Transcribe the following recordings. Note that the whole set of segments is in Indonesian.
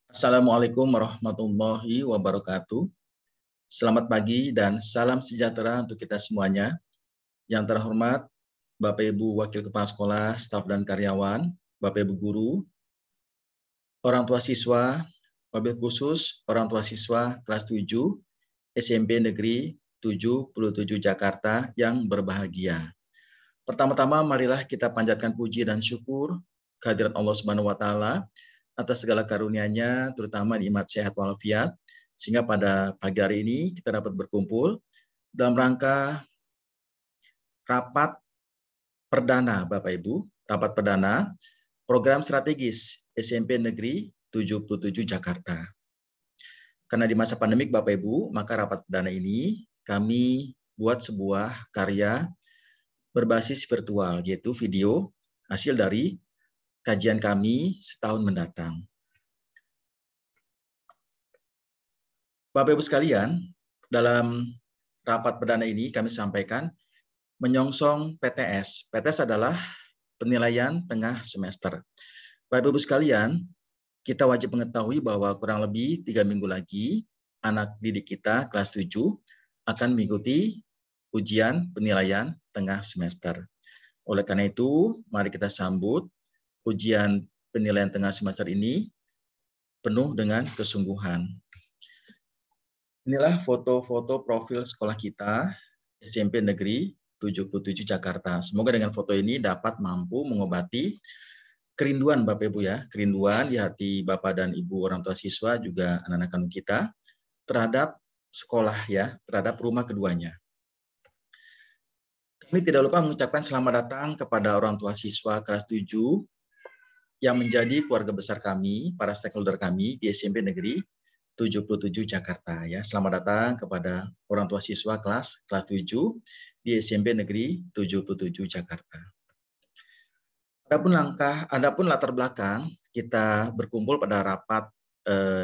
Assalamualaikum warahmatullahi wabarakatuh. Selamat pagi dan salam sejahtera untuk kita semuanya. Yang terhormat, Bapak Ibu Wakil Kepala Sekolah, staf dan karyawan, Bapak Ibu guru, orang tua siswa, wabil khusus orang tua siswa kelas 7 SMP Negeri 77 Jakarta yang berbahagia. Pertama-tama marilah kita panjatkan puji dan syukur kehadirat Allah Subhanahu wa taala atas segala karunia-Nya, terutama nikmat sehat walafiat, sehingga pada pagi hari ini kita dapat berkumpul dalam rangka rapat perdana Bapak Ibu, rapat perdana program strategis SMP Negeri 77 Jakarta. Karena di masa pandemik Bapak Ibu, maka rapat perdana ini kami buat sebuah karya berbasis virtual, yaitu video hasil dari kajian kami setahun mendatang. Bapak Ibu sekalian, dalam rapat perdana ini kami sampaikan menyongsong PTS. PTS adalah penilaian tengah semester. Bapak Ibu sekalian, kita wajib mengetahui bahwa kurang lebih 3 minggu lagi anak didik kita kelas 7 akan mengikuti ujian penilaian tengah semester. Oleh karena itu, mari kita sambut ujian penilaian tengah semester ini penuh dengan kesungguhan. Inilah foto-foto profil sekolah kita, SMP Negeri 77 Jakarta. Semoga dengan foto ini dapat mampu mengobati kerinduan Bapak Ibu ya, kerinduan di hati Bapak dan Ibu orang tua siswa juga anak-anak kandung kita terhadap sekolah ya, terhadap rumah keduanya. Kami tidak lupa mengucapkan selamat datang kepada orang tua siswa kelas 7 yang menjadi keluarga besar kami, para stakeholder kami di SMP Negeri 77 Jakarta ya. Selamat datang kepada orang tua siswa kelas 7 di SMP Negeri 77 Jakarta. Adapun latar belakang kita berkumpul pada rapat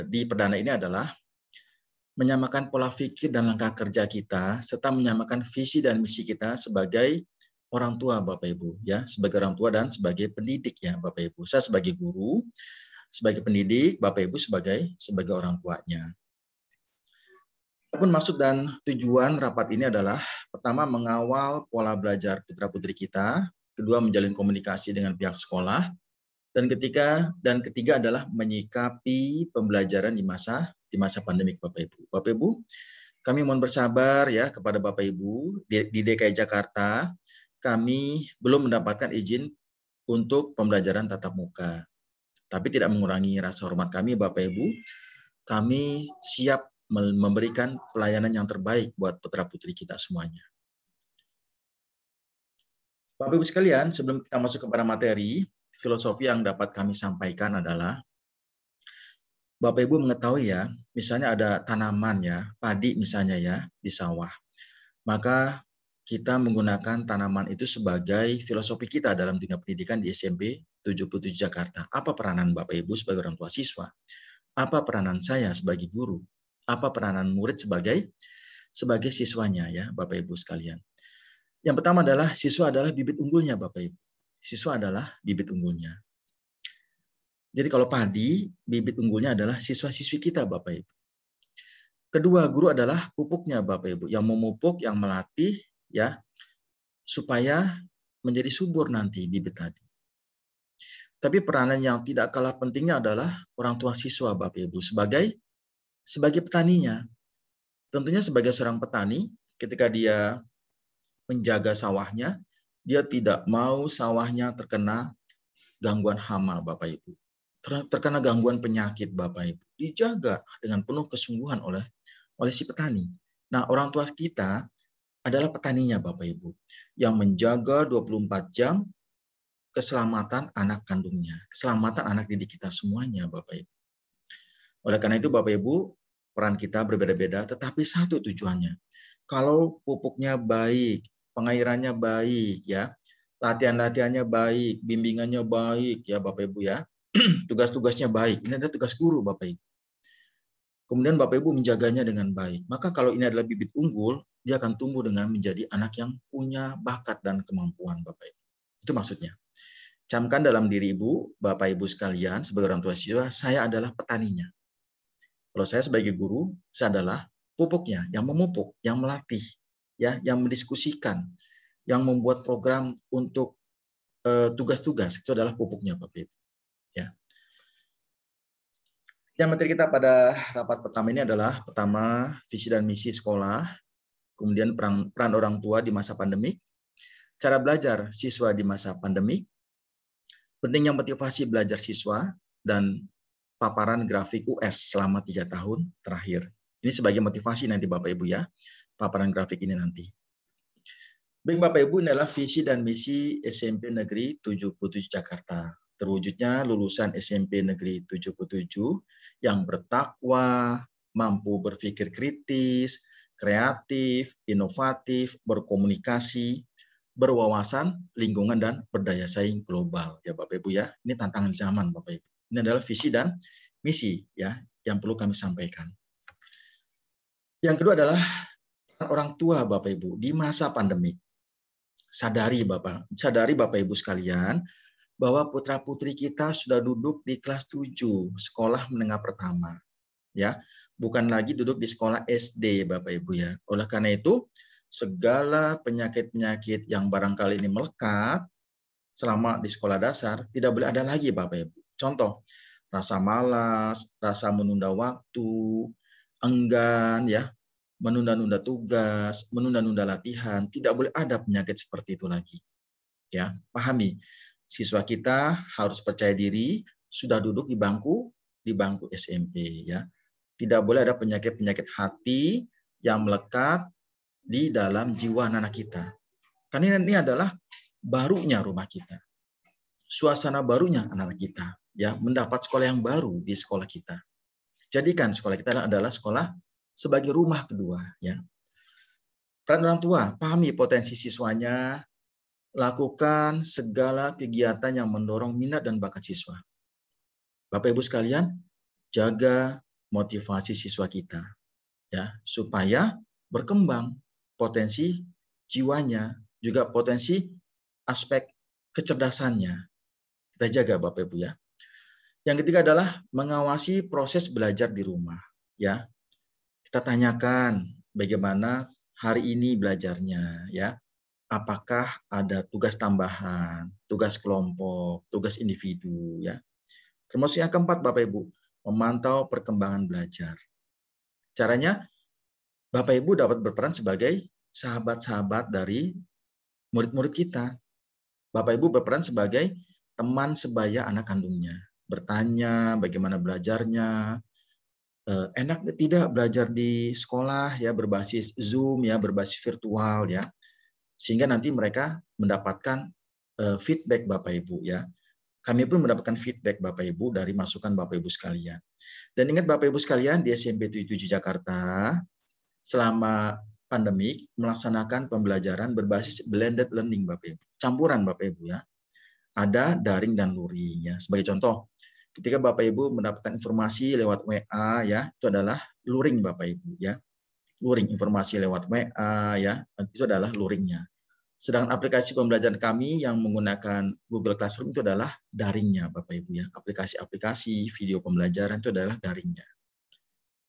di perdana ini adalah menyamakan pola pikir dan langkah kerja kita serta menyamakan visi dan misi kita sebagai orang tua Bapak Ibu ya, sebagai orang tua dan sebagai pendidik ya Bapak Ibu. Saya sebagai guru, sebagai pendidik, Bapak Ibu sebagai orang tuanya. Adapun maksud dan tujuan rapat ini adalah pertama mengawal pola belajar putra-putri kita, kedua menjalin komunikasi dengan pihak sekolah, dan ketiga adalah menyikapi pembelajaran di masa pandemik Bapak Ibu. Bapak Ibu, kami mohon bersabar ya kepada Bapak Ibu di DKI Jakarta, kami belum mendapatkan izin untuk pembelajaran tatap muka. Tapi tidak mengurangi rasa hormat kami Bapak Ibu, kami siap memberikan pelayanan yang terbaik buat putra-putri kita semuanya. Bapak Ibu sekalian, sebelum kita masuk kepada materi, filosofi yang dapat kami sampaikan adalah Bapak Ibu mengetahui ya, misalnya ada tanaman ya, padi misalnya ya di sawah. Maka kita menggunakan tanaman itu sebagai filosofi kita dalam dunia pendidikan di SMP 77 Jakarta. Apa peranan Bapak Ibu sebagai orang tua siswa? Apa peranan saya sebagai guru? Apa peranan murid sebagai siswanya ya Bapak Ibu sekalian? Yang pertama adalah siswa adalah bibit unggulnya Bapak Ibu. Siswa adalah bibit unggulnya. Jadi kalau padi, bibit unggulnya adalah siswa-siswi kita Bapak Ibu. Kedua, guru adalah pupuknya Bapak Ibu, yang memupuk, yang melatih ya supaya menjadi subur nanti bibit tadi. Tapi peranan yang tidak kalah pentingnya adalah orang tua siswa Bapak Ibu sebagai petaninya. Tentunya sebagai seorang petani, ketika dia menjaga sawahnya, dia tidak mau sawahnya terkena gangguan hama Bapak Ibu. Terkena gangguan penyakit Bapak Ibu. Dijaga dengan penuh kesungguhan oleh si petani. Nah, orang tua kita adalah petaninya Bapak Ibu yang menjaga 24 jam keselamatan anak kandungnya, keselamatan anak didik kita semuanya Bapak Ibu. Oleh karena itu Bapak Ibu, peran kita berbeda-beda tetapi satu tujuannya. Kalau pupuknya baik, pengairannya baik ya, latihan-latihannya baik, bimbingannya baik ya Bapak Ibu ya. Tugas-tugasnya baik. Ini adalah tugas guru Bapak Ibu. Kemudian Bapak Ibu menjaganya dengan baik. Maka kalau ini adalah bibit unggul, dia akan tumbuh dengan menjadi anak yang punya bakat dan kemampuan Bapak Ibu. Itu maksudnya. Camkan dalam diri Ibu, Bapak Ibu sekalian, sebagai orang tua siswa, saya adalah petaninya. Kalau saya sebagai guru, saya adalah pupuknya, yang memupuk, yang melatih, ya, yang mendiskusikan, yang membuat program untuk tugas-tugas, itu adalah pupuknya Bapak Ibu. Ya. Yang materi kita pada rapat pertama ini adalah pertama visi dan misi sekolah, kemudian peran orang tua di masa pandemik, cara belajar siswa di masa pandemik, pentingnya motivasi belajar siswa, dan paparan grafik US selama 3 tahun terakhir. Ini sebagai motivasi nanti Bapak Ibu ya, paparan grafik ini nanti. Baik Bapak Ibu, ini adalah visi dan misi SMP Negeri 77 Jakarta. Terwujudnya lulusan SMP Negeri 77 yang bertakwa, mampu berpikir kritis, kreatif, inovatif, berkomunikasi, berwawasan lingkungan, dan berdaya saing global. Ya Bapak Ibu ya, ini tantangan zaman Bapak Ibu. Ini adalah visi dan misi ya yang perlu kami sampaikan. Yang kedua adalah orang tua Bapak Ibu di masa pandemi. Sadari Bapak Ibu sekalian bahwa putra-putri kita sudah duduk di kelas 7 sekolah menengah pertama. Ya, bukan lagi duduk di sekolah SD Bapak Ibu ya. Oleh karena itu, segala penyakit-penyakit yang barangkali ini melekat selama di sekolah dasar tidak boleh ada lagi Bapak Ibu. Contoh, rasa malas, rasa menunda waktu, enggan ya, menunda-nunda tugas, menunda-nunda latihan, tidak boleh ada penyakit seperti itu lagi. Ya, pahami. Siswa kita harus percaya diri, sudah duduk di bangku SMP ya. Tidak boleh ada penyakit-penyakit hati yang melekat di dalam jiwa anak kita. Karena ini adalah barunya rumah kita. Suasana barunya anak kita ya, mendapat sekolah yang baru di sekolah kita. Jadikan sekolah kita adalah sekolah sebagai rumah kedua ya. Peran orang tua, pahami potensi siswanya, lakukan segala kegiatan yang mendorong minat dan bakat siswa. Bapak Ibu sekalian, jaga motivasi siswa kita ya, supaya berkembang potensi jiwanya, juga potensi aspek kecerdasannya. Kita jaga Bapak Ibu ya. Yang ketiga adalah mengawasi proses belajar di rumah ya. Kita tanyakan bagaimana hari ini belajarnya ya. Apakah ada tugas tambahan, tugas kelompok, tugas individu ya. Termasuk yang keempat Bapak Ibu, memantau perkembangan belajar. Caranya Bapak Ibu dapat berperan sebagai sahabat-sahabat dari murid-murid kita. Bapak Ibu berperan sebagai teman sebaya anak kandungnya. Bertanya bagaimana belajarnya, enak tidak belajar di sekolah ya berbasis Zoom ya, berbasis virtual ya. Sehingga nanti mereka mendapatkan feedback Bapak Ibu ya. Kami pun mendapatkan feedback Bapak Ibu dari masukan Bapak Ibu sekalian. Dan ingat Bapak Ibu sekalian, di SMP 77 Jakarta selama pandemi melaksanakan pembelajaran berbasis blended learning Bapak Ibu. Campuran Bapak Ibu ya. Ada daring dan luring ya. Sebagai contoh, ketika Bapak Ibu mendapatkan informasi lewat WA ya, itu adalah luring Bapak Ibu ya. Luring informasi lewat WA ya, itu adalah luringnya. Sedangkan aplikasi pembelajaran kami yang menggunakan Google Classroom itu adalah daringnya Bapak Ibu ya. Aplikasi-aplikasi video pembelajaran itu adalah daringnya.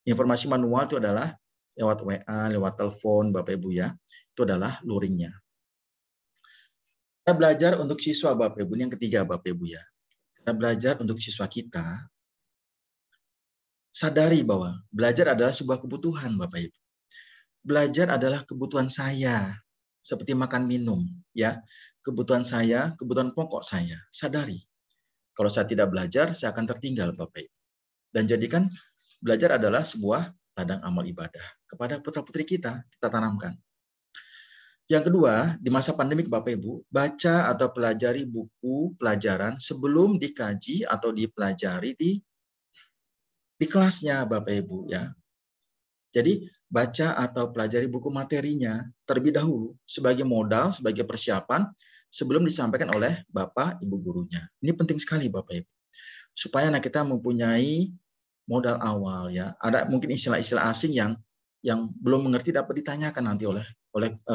Informasi manual itu adalah lewat WA, lewat telepon Bapak Ibu ya. Itu adalah luringnya. Kita belajar untuk siswa Bapak Ibu, yang ketiga Bapak Ibu ya. Kita belajar untuk siswa kita. Sadari bahwa belajar adalah sebuah kebutuhan Bapak Ibu. Belajar adalah kebutuhan saya. Seperti makan minum, ya, kebutuhan saya, kebutuhan pokok saya. Sadari, kalau saya tidak belajar, saya akan tertinggal, Bapak Ibu. Dan jadikan belajar adalah sebuah ladang amal ibadah kepada putra-putri kita tanamkan. Yang kedua, di masa pandemik, Bapak Ibu, baca atau pelajari buku pelajaran sebelum dikaji atau dipelajari di kelasnya, Bapak Ibu, ya. Jadi baca atau pelajari buku materinya terlebih dahulu sebagai modal, sebagai persiapan sebelum disampaikan oleh Bapak Ibu gurunya. Ini penting sekali Bapak Ibu. Supaya anak kita mempunyai modal awal ya. Ada mungkin istilah-istilah asing yang belum mengerti dapat ditanyakan nanti oleh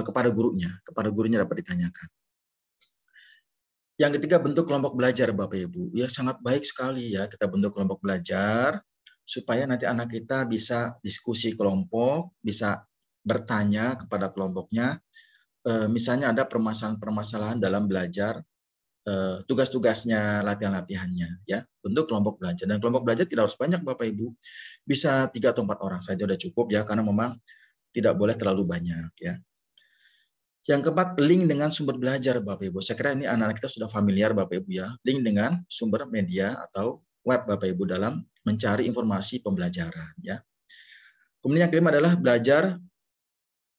kepada gurunya dapat ditanyakan. Yang ketiga, bentuk kelompok belajar, Bapak Ibu. Ya, sangat baik sekali ya kita bentuk kelompok belajar supaya nanti anak kita bisa diskusi kelompok, bisa bertanya kepada kelompoknya. Misalnya ada permasalahan-permasalahan dalam belajar, tugas-tugasnya, latihan-latihannya, ya, bentuk kelompok belajar. Dan kelompok belajar tidak harus banyak, Bapak Ibu. Bisa 3 atau 4 orang saja sudah cukup ya, karena memang tidak boleh terlalu banyak ya. Yang keempat, link dengan sumber belajar, Bapak Ibu. Saya kira ini anak-anak kita sudah familiar, Bapak Ibu ya. Link dengan sumber media atau web, Bapak Ibu, dalam mencari informasi pembelajaran ya. Kemudian yang kelima adalah belajar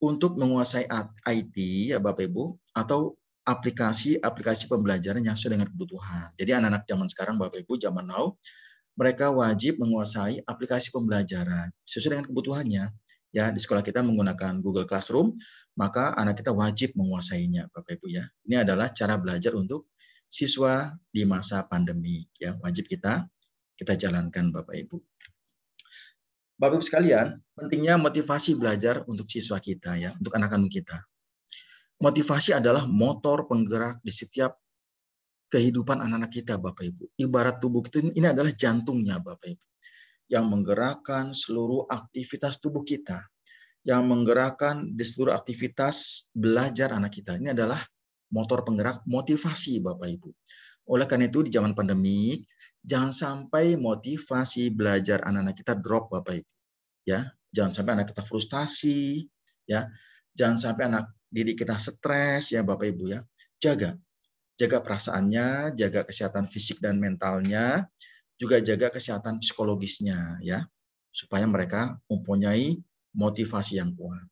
untuk menguasai IT ya Bapak Ibu, atau aplikasi-aplikasi pembelajaran yang sesuai dengan kebutuhan. Jadi anak-anak zaman sekarang, Bapak Ibu, zaman now, mereka wajib menguasai aplikasi pembelajaran sesuai dengan kebutuhannya. Ya, di sekolah kita menggunakan Google Classroom, maka anak kita wajib menguasainya, Bapak Ibu ya. Ini adalah cara belajar untuk siswa di masa pandemi ya, wajib kita jalankan, Bapak Ibu. Bapak Ibu sekalian, pentingnya motivasi belajar untuk siswa kita ya, untuk anak-anak kita. Motivasi adalah motor penggerak di setiap kehidupan anak-anak kita, Bapak Ibu. Ibarat tubuh kita ini adalah jantungnya, Bapak Ibu, yang menggerakkan seluruh aktivitas tubuh kita, yang menggerakkan di seluruh aktivitas belajar anak kita. Ini adalah motor penggerak motivasi, Bapak Ibu. Oleh karena itu, di zaman pandemi, jangan sampai motivasi belajar anak-anak kita drop, Bapak Ibu. Ya, jangan sampai anak kita frustasi, ya. Jangan sampai anak didik kita stres, ya Bapak Ibu ya. Jaga perasaannya, jaga kesehatan fisik dan mentalnya, juga jaga kesehatan psikologisnya ya, supaya mereka mempunyai motivasi yang kuat.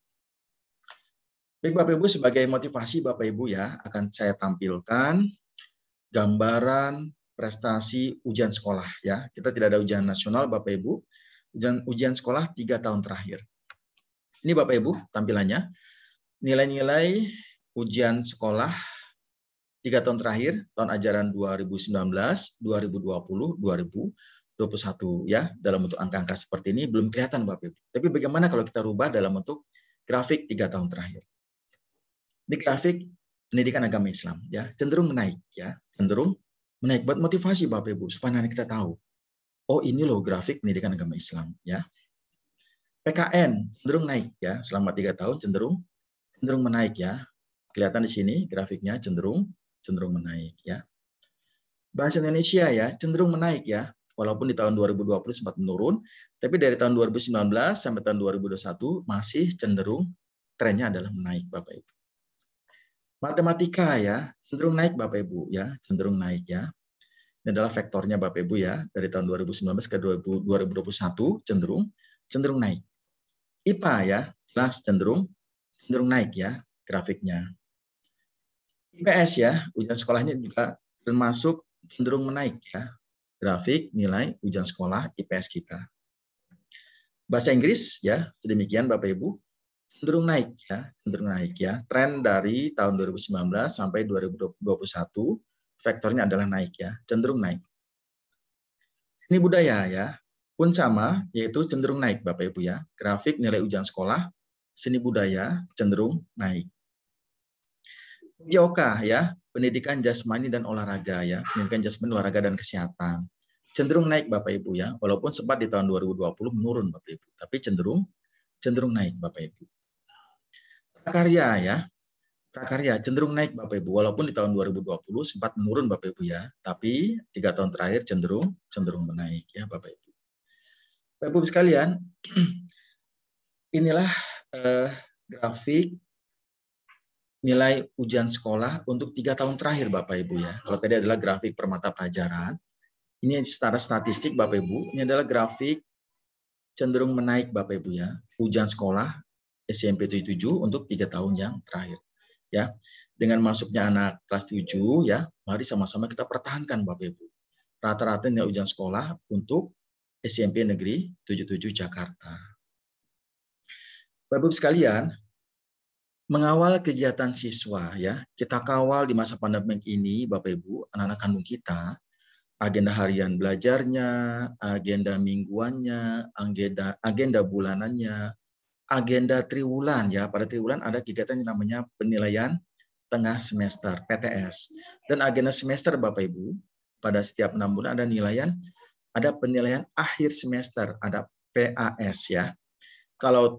Baik Bapak Ibu, sebagai motivasi Bapak Ibu ya, akan saya tampilkan gambaran prestasi ujian sekolah ya. Kita tidak ada ujian nasional Bapak Ibu, ujian sekolah 3 tahun terakhir. Ini Bapak Ibu tampilannya, nilai-nilai ujian sekolah 3 tahun terakhir, tahun ajaran 2019, 2020, 2021 ya, dalam bentuk angka-angka seperti ini belum kelihatan Bapak Ibu. Tapi bagaimana kalau kita rubah dalam bentuk grafik 3 tahun terakhir? Ini grafik pendidikan agama Islam ya, cenderung menaik ya, cenderung menaik buat motivasi Bapak Ibu supaya anak kita tahu. Oh, ini loh grafik pendidikan agama Islam ya. PKN cenderung naik ya, selama 3 tahun cenderung menaik ya. Kelihatan di sini grafiknya cenderung menaik ya. Bahasa Indonesia ya cenderung menaik ya, walaupun di tahun 2020 sempat menurun, tapi dari tahun 2019 sampai tahun 2021 masih cenderung trennya adalah menaik Bapak Ibu. Matematika ya cenderung naik Bapak Ibu ya, cenderung naik ya. Ini adalah vektornya Bapak Ibu ya, dari tahun 2019 ke 2021 cenderung naik. IPA ya jelas cenderung naik ya grafiknya. IPS ya, ujian sekolahnya juga termasuk cenderung menaik ya. Grafik nilai ujian sekolah IPS kita. Bahasa Inggris ya, demikian Bapak Ibu, cenderung naik ya. Tren dari tahun 2019 sampai 2021 vektornya adalah naik ya, cenderung naik. Seni budaya ya, pun sama, yaitu cenderung naik Bapak Ibu ya. Grafik nilai ujian sekolah seni budaya cenderung naik. PJOK ya, pendidikan jasmani dan olahraga ya, pendidikan jasmani, olahraga dan kesehatan. Cenderung naik Bapak Ibu ya, walaupun sempat di tahun 2020 menurun Bapak Ibu, tapi cenderung naik Bapak Ibu. Prakarya ya, prakarya cenderung naik Bapak Ibu, walaupun di tahun 2020 sempat menurun Bapak Ibu ya, tapi 3 tahun terakhir cenderung menaik ya Bapak Ibu. Bapak Ibu sekalian, inilah grafik nilai ujian sekolah untuk 3 tahun terakhir Bapak Ibu ya. Kalau tadi adalah grafik per mata pelajaran, ini secara statistik Bapak Ibu, ini adalah grafik cenderung menaik Bapak Ibu ya. Ujian sekolah SMP 7 untuk 3 tahun yang terakhir. Ya. Dengan masuknya anak kelas 7 ya, mari sama-sama kita pertahankan Bapak Ibu. Rata-rata nilai ujian sekolah untuk SMP Negeri 77 Jakarta. Bapak Ibu sekalian, mengawal kegiatan siswa ya, kita kawal di masa pandemi ini Bapak Ibu, anak-anak kandung kita, agenda harian belajarnya, agenda mingguannya, agenda bulanannya, agenda triwulan ya. Pada triwulan ada kegiatan yang namanya penilaian tengah semester, PTS. Dan agenda semester Bapak Ibu, pada setiap 6 bulan ada ada penilaian akhir semester, ada PAS ya. Kalau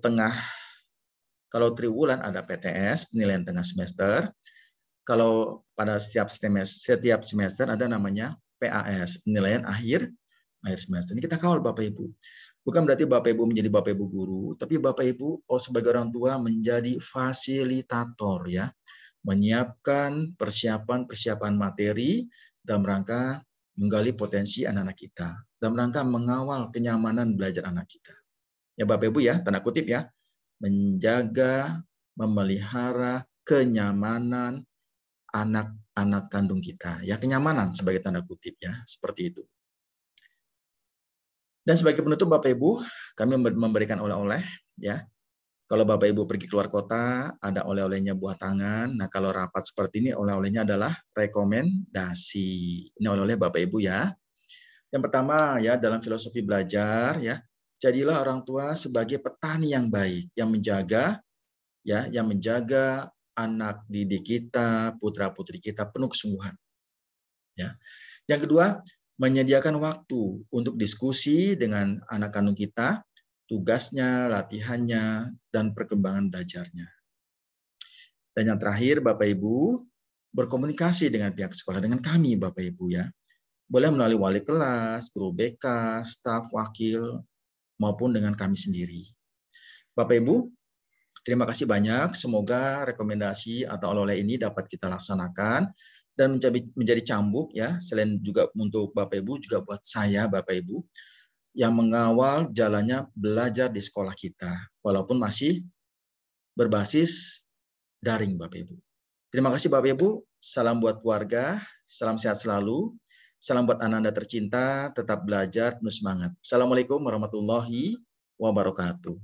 triwulan ada PTS, penilaian tengah semester. Kalau pada setiap semester ada namanya PAS, penilaian akhir semester. Ini kita kawal Bapak Ibu. Bukan berarti Bapak Ibu menjadi Bapak Ibu guru, tapi Bapak Ibu sebagai orang tua menjadi fasilitator ya, menyiapkan persiapan materi dalam rangka menggali potensi anak-anak kita, dalam rangka mengawal kenyamanan belajar anak kita. Ya Bapak Ibu ya, tanda kutip ya, menjaga, memelihara kenyamanan anak-anak kandung kita. Ya, kenyamanan sebagai tanda kutip ya, seperti itu. Dan sebagai penutup Bapak Ibu, kami memberikan oleh-oleh ya. Kalau Bapak Ibu pergi keluar kota, ada oleh-olehnya buah tangan. Nah, kalau rapat seperti ini, oleh-olehnya adalah rekomendasi. Ini oleh-oleh Bapak Ibu ya. Yang pertama ya, dalam filosofi belajar ya, jadilah orang tua sebagai petani yang baik, yang menjaga anak didik kita, putra-putri kita penuh kesungguhan. Ya. Yang kedua, menyediakan waktu untuk diskusi dengan anak kandung kita, tugasnya, latihannya, dan perkembangan belajarnya. Dan yang terakhir, Bapak Ibu, berkomunikasi dengan pihak sekolah, dengan kami Bapak Ibu ya. Boleh melalui wali kelas, guru BK, staf, wakil, maupun dengan kami sendiri. Bapak Ibu, terima kasih banyak. Semoga rekomendasi atau oleh-oleh ini dapat kita laksanakan dan menjadi cambuk ya, selain juga untuk Bapak Ibu, juga buat saya Bapak Ibu yang mengawal jalannya belajar di sekolah kita, walaupun masih berbasis daring Bapak Ibu. Terima kasih Bapak Ibu, salam buat keluarga, salam sehat selalu, salam buat anak-anak tercinta, tetap belajar, penuh semangat. Assalamualaikum warahmatullahi wabarakatuh.